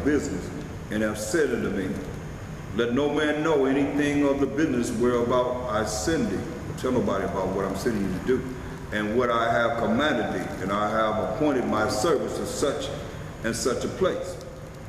business, and have said unto me, let no man know anything of the business whereabout I send thee. Tell nobody about what I'm sending you to do, and what I have commanded thee, and I have appointed my servants to such and such a place.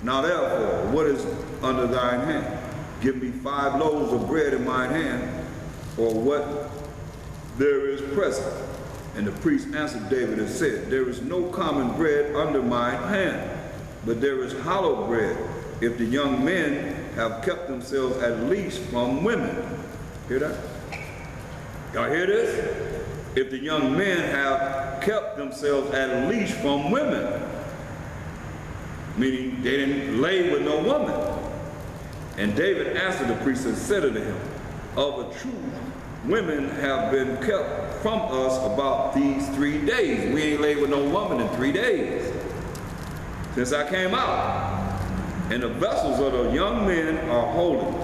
Now therefore, what is under thine hand? Give me 5 loaves of bread in mine hand, or what there is present. And the priest answered David and said, there is no common bread under mine hand, but there is hollow bread, if the young men have kept themselves at least from women. Hear that? Y'all hear this? If the young men have kept themselves at least from women, meaning they didn't lay with no woman. And David answered the priest and said unto him, of a truth, women have been kept from us about these 3 days. We ain't laid with no woman in 3 days since I came out. And the vessels of the young men are holy,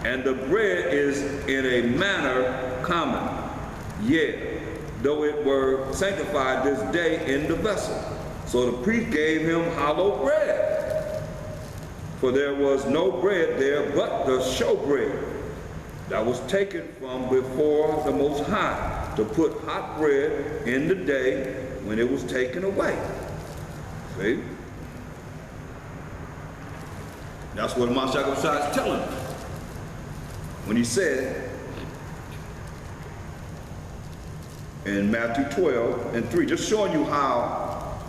and the bread is in a manner common. Yet, though it were sanctified this day in the vessel. So the priest gave him hollow bread, for there was no bread there but the showbread that was taken from before the Most High, to put hot bread in the day when it was taken away. See? That's what Mashiach is telling us. When he said in Matthew 12:3, just showing you how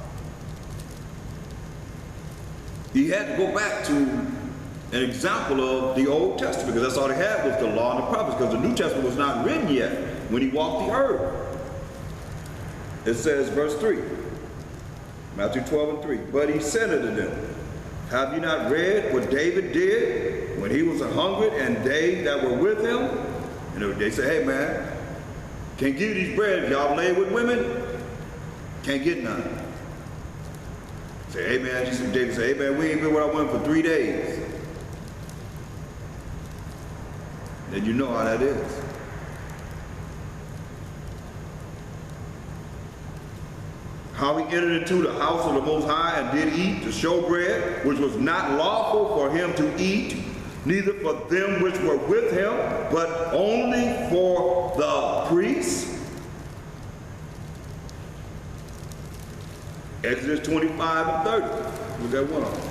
he had to go back to an example of the Old Testament, because that's all they had was the law and the prophets, because the New Testament was not written yet when he walked the earth. It says, verse 3, Matthew 12:3, but he said unto them, have you not read what David did when he was hungry, and they that were with him? And they say, hey man, can't give you these bread if y'all lay with women, can't get none. Say, hey man, David said, hey man, we ain't been with our women for 3 days. Then you know how that is. How he entered into the house of the Most High and did eat the showbread, which was not lawful for him to eat, neither for them which were with him, but only for the priests. Exodus 25:30. Look at one of them.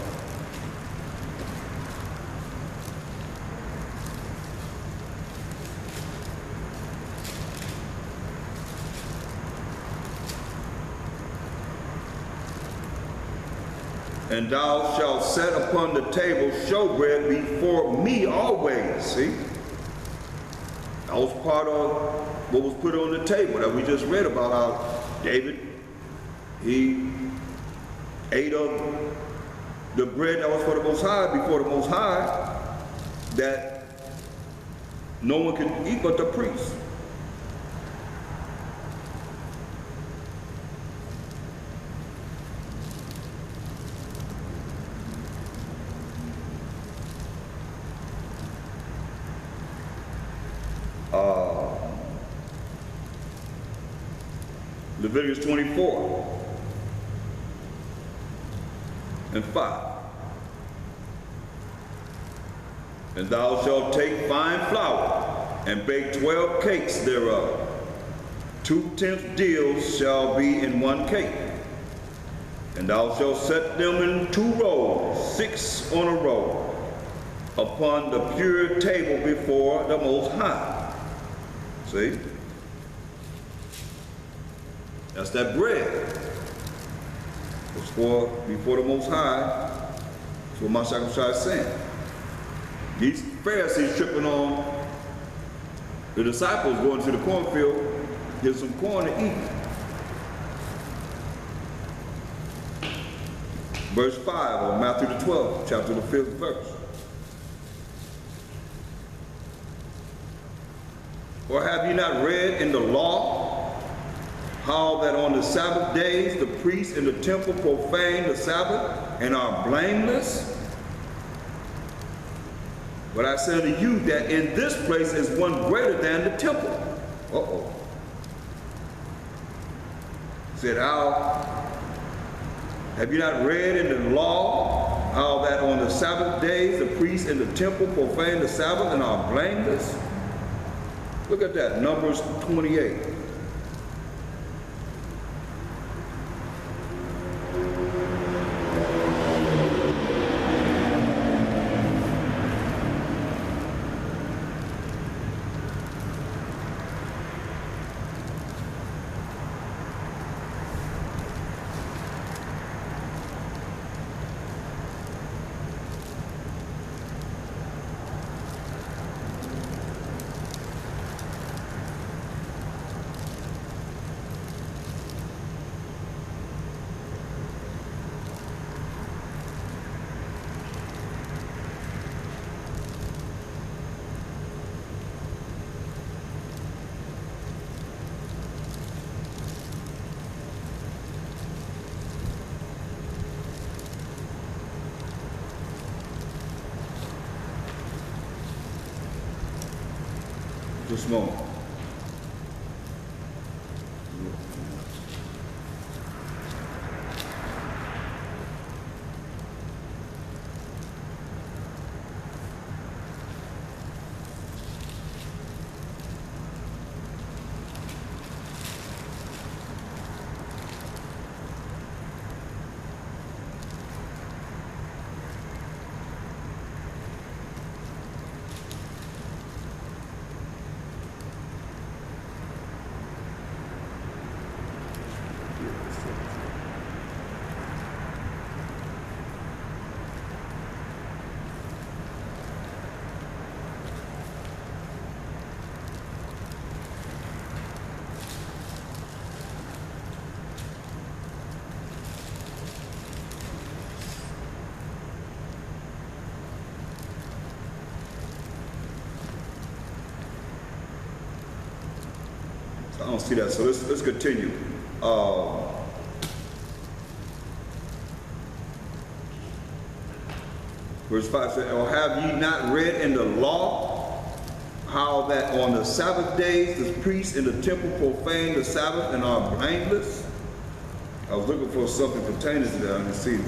And thou shalt set upon the table showbread before me always. See? That was part of what was put on the table that we just read about how David, he ate of the bread that was for the Most High before the Most High, that no one could eat but the priest. Leviticus 24:5. And thou shalt take fine flour and bake 12 cakes thereof. 2/10 deals shall be in 1 cake. And thou shalt set them in 2 rows, 6 on a row, upon the pure table before the Most High. See? That's that bread. It's for before the Most High. That's what Mashiach is saying. These Pharisees tripping on the disciples going to the cornfield, get some corn to eat. Verse 5 of Matthew the 12th, chapter the 5th verse. Or have you not read in the law how that on the Sabbath days the priests in the temple profane the Sabbath and are blameless? But I say unto you that in this place is one greater than the temple. Uh-oh. Said, how have you not read in the law Sabbath days, the priests in the temple profane the Sabbath and are blameless. Look at that, Numbers 28. Just a moment. I don't see that, so let's continue. Verse 5 says, or have ye not read in the law how that on the Sabbath days the priests in the temple profane the Sabbath and are blameless? I was looking for something pertaining to that, I didn't see it.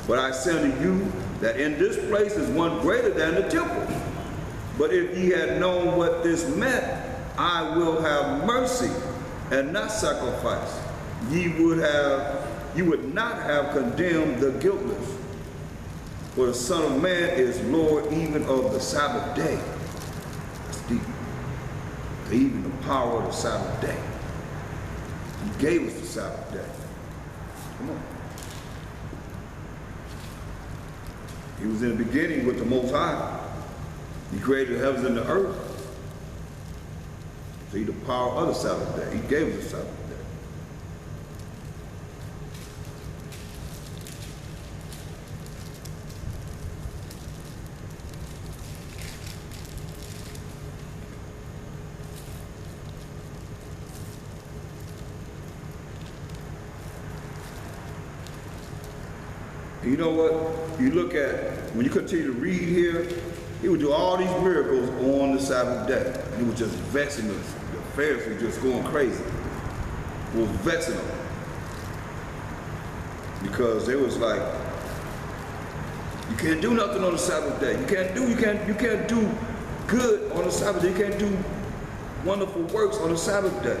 But I say unto you that in this place is one greater than the temple. But if ye had known what this meant, I will have mercy and not sacrifice, you would not have condemned the guiltless. For the Son of Man is Lord even of the Sabbath day. That's deep. Even the power of the Sabbath day. He gave us the Sabbath day. Come on. He was in the beginning with the Most High. He created the heavens and the earth. So he's the power of the Sabbath day. He gave us the Sabbath day. You know what? You look at, when you continue to read here, he would do all these miracles on the Sabbath day. He was just vexing us. The Pharisees just going crazy. He was vexing them. Because they was like, you can't do nothing on the Sabbath day. You can't do good on the Sabbath day. You can't do wonderful works on the Sabbath day.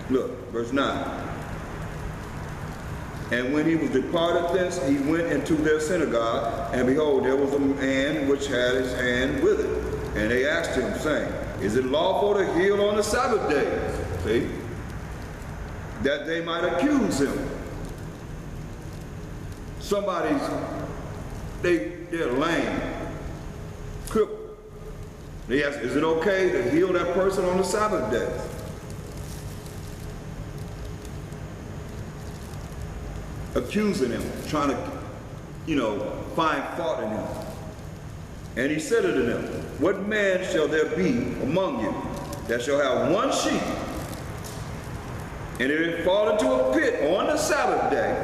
Look, verse 9. And when he was departed thence, he went into their synagogue, and behold, there was a man which had his hand withered. And they asked him, saying, is it lawful to heal on the Sabbath day? See? That they might accuse him. They're lame, crippled. They asked, is it okay to heal that person on the Sabbath day? Accusing him, trying to, find fault in him. And he said unto them, what man shall there be among you that shall have one sheep, and if it fall into a pit on the Sabbath day,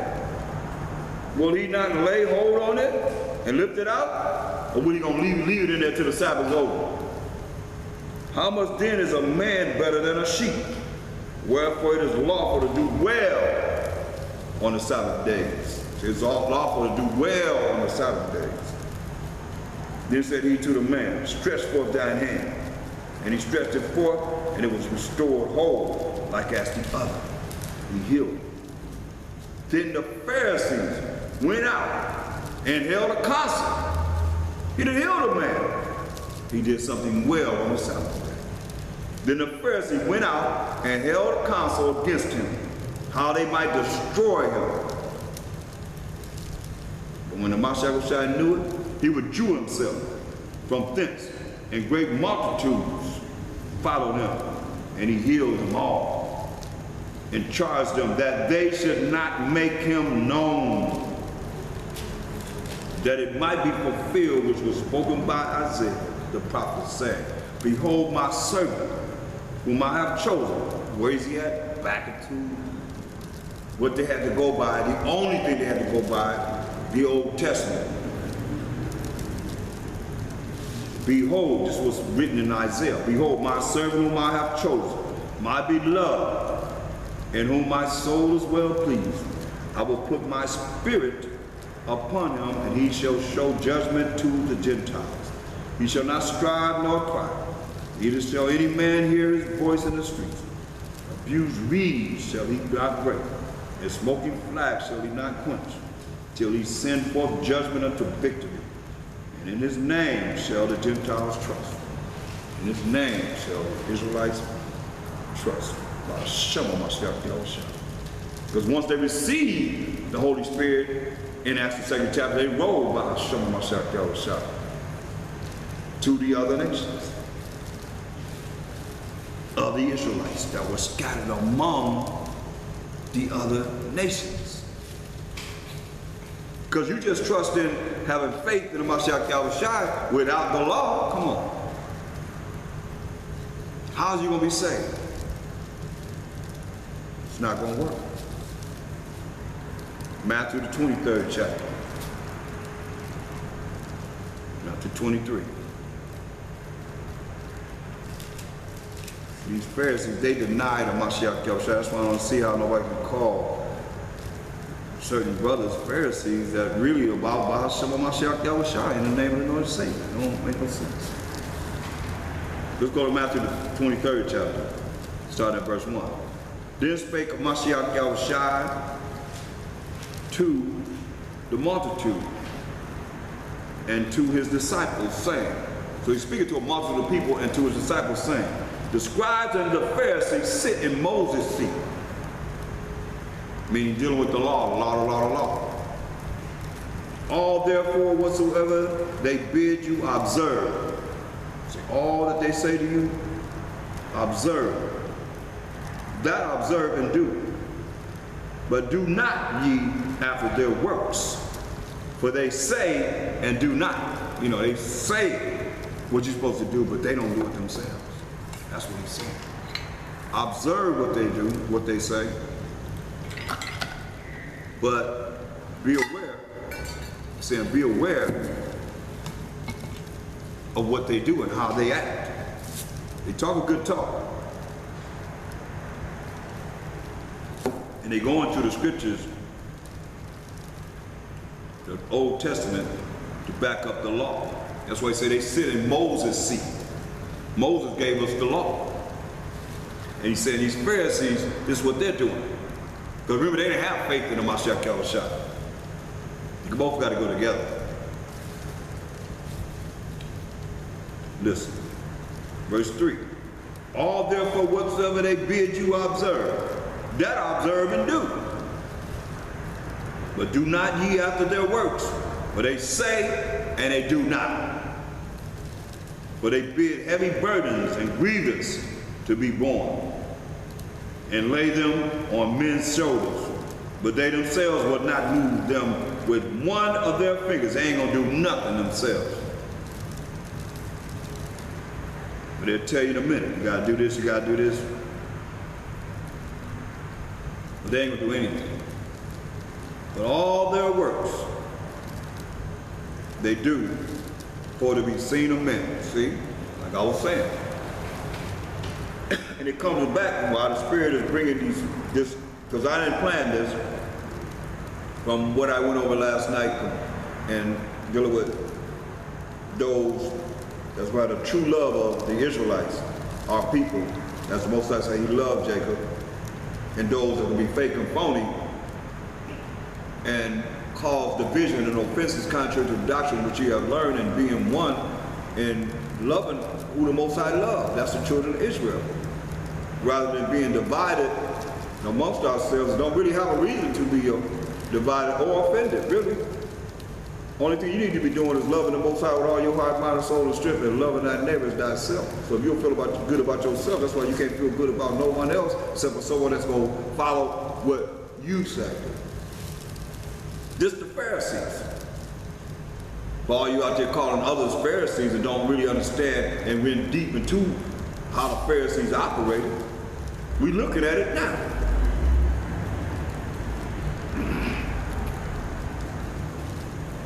will he not lay hold on it and lift it out? Or will he going to leave it in there till the Sabbath is over? How much then is a man better than a sheep? Wherefore it is lawful to do well on the Sabbath days. It's all lawful to do well on the Sabbath days. Then said he to the man, stretch forth thine hand. And he stretched it forth, and it was restored whole, like as the other. He healed it. Then the Pharisees went out and held a council. He didn't heal the man. He did something well on the Sabbath day. Then the Pharisees went out and held a council against him, how they might destroy him. But when the Mashiach knew it, he withdrew himself from thence, and great multitudes followed him, and he healed them all, and charged them that they should not make him known, that it might be fulfilled which was spoken by Isaiah the prophet, saying, behold my servant, whom I have chosen. Where is he at? Back into what they had to go by, the only thing they had to go by, the Old Testament. Behold, this was written in Isaiah, behold my servant whom I have chosen, my beloved, in whom my soul is well pleased. I will put my spirit upon him, and he shall show judgment to the Gentiles. He shall not strive nor cry, neither shall any man hear his voice in the streets. Abused reeds shall he not break, and smoking flax shall he not quench, till he send forth judgment unto victory. And in his name shall the Gentiles trust. In his name shall the Israelites trust. Because once they received the Holy Spirit in Acts the 2nd chapter, they rolled by Hashem to the other nations of the Israelites that were scattered among the other nations. Because you just trust in having faith in the Mashiach Yahushua without the law. Come on. How's you going to be saved? It's not going to work. Matthew the 23rd chapter. Matthew 23. These Pharisees, they denied the Mashiach Yahushua. That's why I don't see how nobody can call certain brothers Pharisees that really about Bahashem Mashiach Yahushua in the name of the Lord Savior. It don't make no sense. Let's go to Matthew the 23rd chapter, starting at verse 1. Then spake Mashiach Yahushua to the multitude and to his disciples, saying, so he's speaking to a multitude of people and to his disciples, saying, the scribes and the Pharisees sit in Moses' seat, meaning dealing with the law. All therefore whatsoever they bid you observe. See, all that they say to you, observe. That observe and do. But do not ye after their works. For they say and do not. You know, they say what you're supposed to do, but they don't do it themselves. That's what he's saying. Observe what they do, what they say. But be aware, saying be aware of what they do and how they act. They talk a good talk. And they go into the scriptures, the Old Testament, to back up the law. That's why they say they sit in Moses' seat. Moses gave us the law. And he said these Pharisees, this is what they're doing. Because remember, they didn't have faith in the Mashiach Yahushua. You both got to go together. Listen. Verse 3. All therefore whatsoever they bid you observe, that observe and do. But do not ye after their works, for they say and they do not. For they bid heavy burdens and grievous to be borne, and lay them on men's shoulders, but they themselves will not move them with one of their fingers. They ain't gonna do nothing themselves. But they'll tell you in a minute, you gotta do this, you gotta do this. But they ain't gonna do anything. But all their works they do for to be seen of men. See, like I was saying. And it comes back while the Spirit is bringing this, because I didn't plan this. from what I went over last night and dealing with those, that's why the true love of the Israelites are people. That's the Most High say he loved Jacob, and those that will be fake and phony and cause division and offenses contrary to the doctrine which you have learned, and being one in loving who the Most High loved. That's the children of Israel. Rather than being divided amongst ourselves, don't really have a reason to be divided or offended, really. Only thing you need to be doing is loving the Most High with all your heart, mind, and soul, and strength, and loving thy neighbor as thyself. So if you don't feel good about yourself, that's why you can't feel good about no one else except for someone that's going to follow what you say. This the Pharisees. For all you out there calling others Pharisees and don't really understand and went deep into how the Pharisees operated, we looking at it now.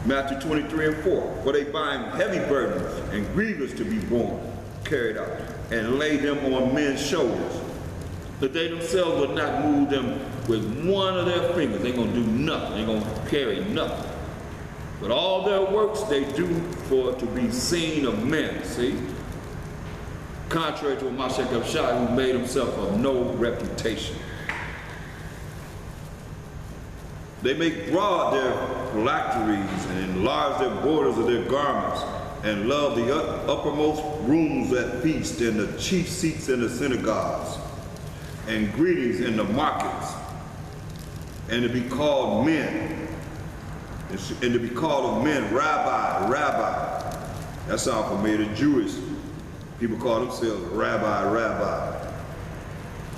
Matthew 23 and 4. For they bind heavy burdens and grievous to be borne, carried out, and lay them on men's shoulders, that they themselves will not move them with one of their fingers. They're going to do nothing. They're going to carry nothing. But all their works they do for to be seen of men. See? Contrary to Mashiach Shai, who made himself of no reputation. They make broad their phylacteries and enlarge their borders of their garments, and love the uppermost rooms at feast and the chief seats in the synagogues, and greetings in the markets, and to be called men, and to be called of men, Rabbi, Rabbi. That sounds familiar to Jewish. People call themselves Rabbi, Rabbi.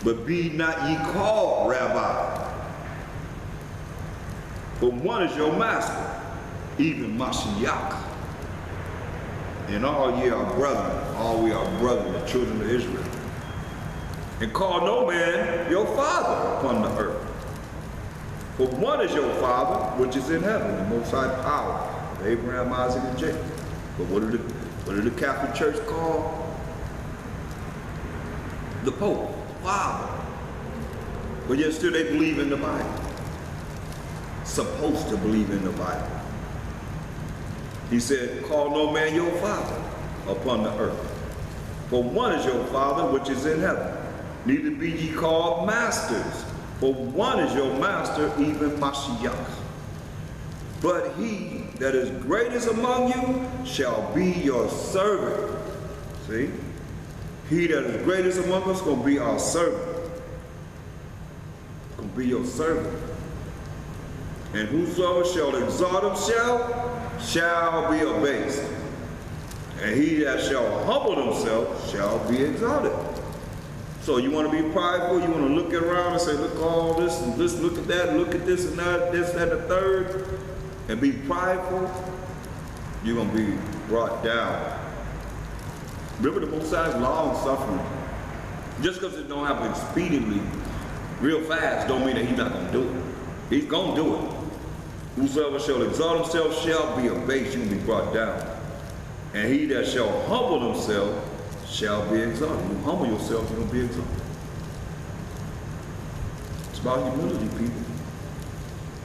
But be not ye called Rabbi, for one is your master, even Mashiach. And all ye are brethren, all we are brethren, the children of Israel. And call no man your father upon the earth. For one is your Father, which is in heaven, the Most High power of Abraham, Isaac, and Jacob. But what did the Catholic Church call the Pope? Father. But yet still they believe in the Bible. Supposed to believe in the Bible. He said, call no man your father upon the earth. For one is your Father, which is in heaven. Neither be ye called masters. For one is your master, even Mashiach. But he that is greatest among you shall be your servant. See? He that is greatest among us is going to be our servant. Going to be your servant. And whosoever shall exalt himself shall be abased. And he that shall humble himself shall be exalted. So you want to be prideful, you want to look around and say, look at all this, and this, look at that, look at this and that, this, that, and the third, and be prideful, you're going to be brought down. Remember, the Most High is long suffering. Just because it don't happen speedily, real fast, don't mean that he's not going to do it. He's going to do it. Whosoever shall exalt himself shall be abased, you will be brought down. And he that shall humble himself shall be exalted. You humble yourself, you're going to be exalted. It's about humility, people.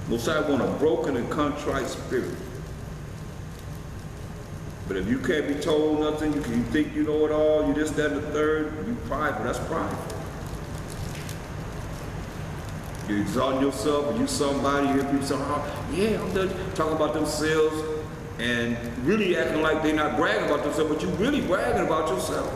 Most High want a broken and contrite spirit. But if you can't be told nothing, you think you know it all, you this, that, and the third, you prideful. That's prideful. You exalting yourself, and you somebody, you hear people say, oh, yeah, I'm done talking about themselves, and really acting like they're not bragging about themselves, but you're really bragging about yourself.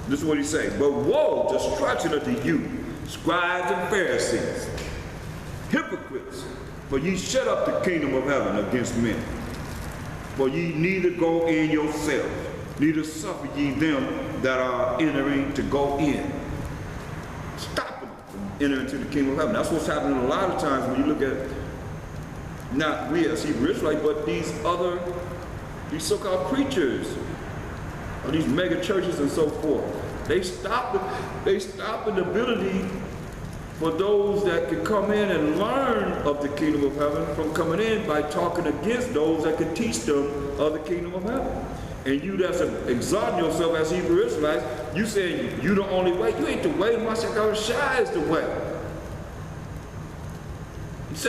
This is what he says. But woe, destruction unto you, scribes and Pharisees, hypocrites, for ye shut up the kingdom of heaven against men. For ye neither go in yourselves, neither suffer ye them that are entering to go in. Stop them from entering into the kingdom of heaven. That's what's happening a lot of times when you look at, not we as Hebrew Israelites, but these so-called preachers, or these mega churches and so forth. They stop the ability for those that can come in and learn of the kingdom of heaven from coming in by talking against those that can teach them of the kingdom of heaven. And you that's exalting yourself as Hebrew Israelites, you saying you the only way. You ain't the way. Mashiach Shai is the way. Say